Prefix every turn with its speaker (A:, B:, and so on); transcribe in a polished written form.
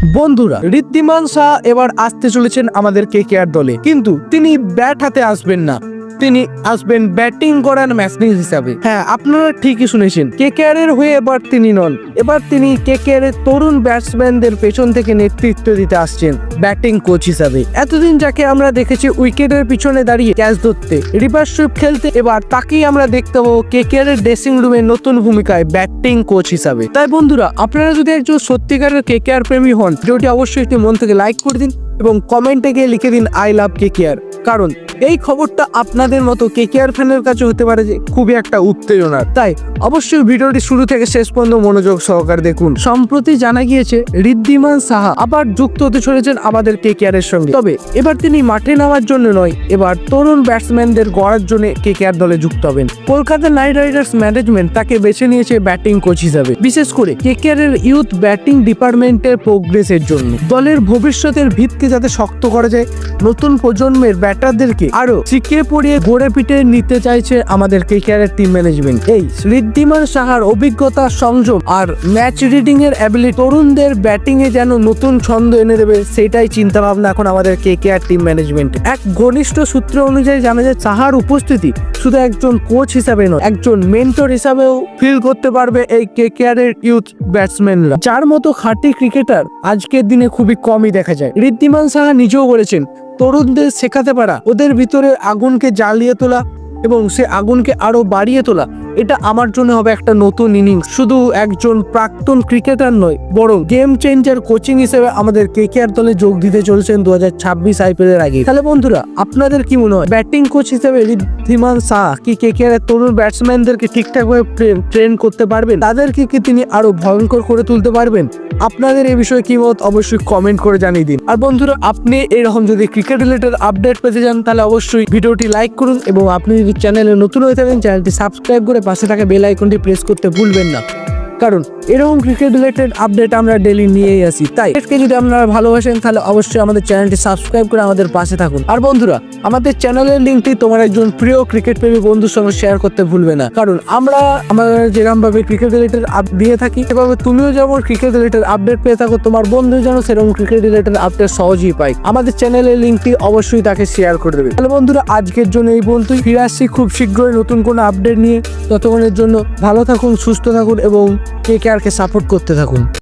A: বন্ধুরা, ঋদ্ধিমান শাহ এবার আসতে চলেছেন আমাদের কেকেআর দলে, কিন্তু তিনি ব্যাট হাতে আসবেন না, তিনি আসবেন ব্যাটিং করার ম্যাচনিক হিসাবে। হ্যাঁ, আপনারা ঠিকই শুনেছেন, কেকেআর এর হয়ে এবার তিনি নন, এবার তিনি কেকেআর এর তরুণ ব্যাটসম্যানদের পেছন থেকে নেতৃত্ব দিতে আসছেন ব্যাটিং কোচ হিসাবে। এতদিন যাকে আমরা দেখেছি উইকেটের পিছনে দাঁড়িয়ে ক্যাচ ধরতে, রিভার্স সুইপ খেলতে, এবার তাকেই আমরা দেখতে পাবো কেকেআর এর ড্রেসিং রুমে নতুন ভূমিকায় ব্যাটিং কোচ হিসাবে। তাই বন্ধুরা, আপনারা যদি একজন সত্যিকারের কেকেআর প্রেমী হন, ভিডিওটি অবশ্যই একটি মন থেকে লাইক করে দিন এবং কমেন্টে গিয়ে লিখে দিন আই লাভ কেকেআর। কারণ এই খবরটা আপনাদের মতো কেকেআর ফ্যানের কাছে হতে পারে যে খুবই একটা উত্তেজনার। তাই অবশ্যই ভিডিওটি শুরু থেকে শেষ পর্যন্ত মনোযোগ সহকারে দেখুন। সম্প্রতি জানা গিয়েছে ঋদ্ধিমান সাহা আবার যুক্ত হতে চলেছেন আমাদের কেকেআর এর সঙ্গে। তবে এবার তিনি মাঠে নামার জন্য নয়, এবার তরুণ ব্যাটসম্যানদের গড়ার জন্য কেকেআর দলে যুক্ত হবেন। কলকাতা নাইট রাইডার্স ম্যানেজমেন্ট তাকে বেছে নিয়েছে ব্যাটিং কোচ হিসাবে, বিশেষ করে কেকেআর এর ইউথ ব্যাটিং ডিপার্টমেন্টের প্রোগ্রেসের জন্য। দলের ভবিষ্যতের ভিতকে যাতে শক্ত করা যায়, নতুন প্রজন্মের ব্যাটারদেরকে আরো শিখিয়ে পড়িয়ে গড়ে পিটে নিতে চাইছে আমাদের কেকেআর এর টিম ম্যানেজমেন্ট। এই ঋদ্ধিমান সাহার অভিজ্ঞতা, সংযম আর ম্যাচ রিডিং এর অ্যাবিলিটি তরুণদের ব্যাটিং এ যেন নতুন ছন্দ এনে দেবে, সেটাই চিন্তা ভাবনা এখন আমাদের কেকেআর টিম ম্যানেজমেন্ট। এক ঘনিষ্ঠ সূত্র অনুযায়ী জানা যায়, সাহার উপস্থিতি শুধু একজন কোচ হিসাবে নয়, একজন মেন্টর হিসাবেও ফিল করতে পারবে এই কেকেআর এর ইউথ ব্যাটসম্যানরা, যার মতো খাঁটি ক্রিকেটার আজকের দিনে খুবই কমই দেখা যায়। ঋদ্ধিমান সাহা নিজেও বলেছেন, তরুণদের শেখাতে পারা, ওদের ভিতরে আগুনকে জ্বালিয়ে তোলা এবং সে আগুনকে আরো বাড়িয়ে তোলা, এটা আমার জন্য হবে একটা নতুন ইনিংস। শুধু একজন প্রাক্তন ক্রিকেটার নয়, বরং গেম চেঞ্জার কোচিং হিসেবে আমাদের কেকেআর দলে যোগ দিতে চলেছেন 2026 আইপিএল এর আগে। তাহলে বন্ধুরা, আপনাদের কি মনে হয়, ব্যাটিং কোচ হিসেবে ঋদ্ধিমান সাহা কি কেকেআর এর তরুণ ব্যাটসম্যানদেরকে ঠিকঠাক ভাবে ট্রেন করতে পারবেন? তাদেরকে কি তিনি আরো ভয়ঙ্কর করে তুলতে পারবেন? আপনাদের এই বিষয়ে কি মত অবশ্যই কমেন্ট করে জানিয়ে দিন। আর বন্ধুরা, আপনি এরকম যদি ক্রিকেট রিলেটেড আপডেট পেতে চান, তাহলে অবশ্যই ভিডিওটি লাইক করুন এবং আপনি যদি চ্যানেলে নতুন হয়ে থাকেন, চ্যানেলটি সাবস্ক্রাইব করে পাশে থাকা বেল আইকনটি প্রেস করতে ভুলবেন না। কারণ এরকম ক্রিকেট রিলেটেড আপডেট আমরা ডেইলি নিয়েই আসি। তাই আজকে যদি আপনারা ভালোবাসেন, তাহলে অবশ্যই আমাদের চ্যানেলটি সাবস্ক্রাইব করে আমাদের পাশে থাকুন। আর বন্ধুরা, আমাদের চ্যানেলের লিঙ্কটি তোমার একজন প্রিয় ক্রিকেট প্রেমী বন্ধুর সঙ্গে শেয়ার করতে ভুলবে না। কারণ আমরা যেরকম ভাবে ক্রিকেট রিলেটেড দিয়ে থাকি, এভাবে তুমিও যেমন ক্রিকেট রিলেটেড আপডেট পেয়ে থাকো, তোমার বন্ধু যেন সেরকম ক্রিকেট রিলেটেড আপডেট সহজেই পায়। আমাদের চ্যানেলের লিঙ্কটি অবশ্যই তাকে শেয়ার করে দেবে। তাহলে বন্ধুরা, আজকের জন্য এই পর্যন্তই। ফিরে আসছি খুব শীঘ্রই নতুন কোনো আপডেট নিয়ে। ততক্ষণের জন্য ভালো থাকুন, সুস্থ থাকুন এবং কেকেআর কে সাপোর্ট করতে থাকুন।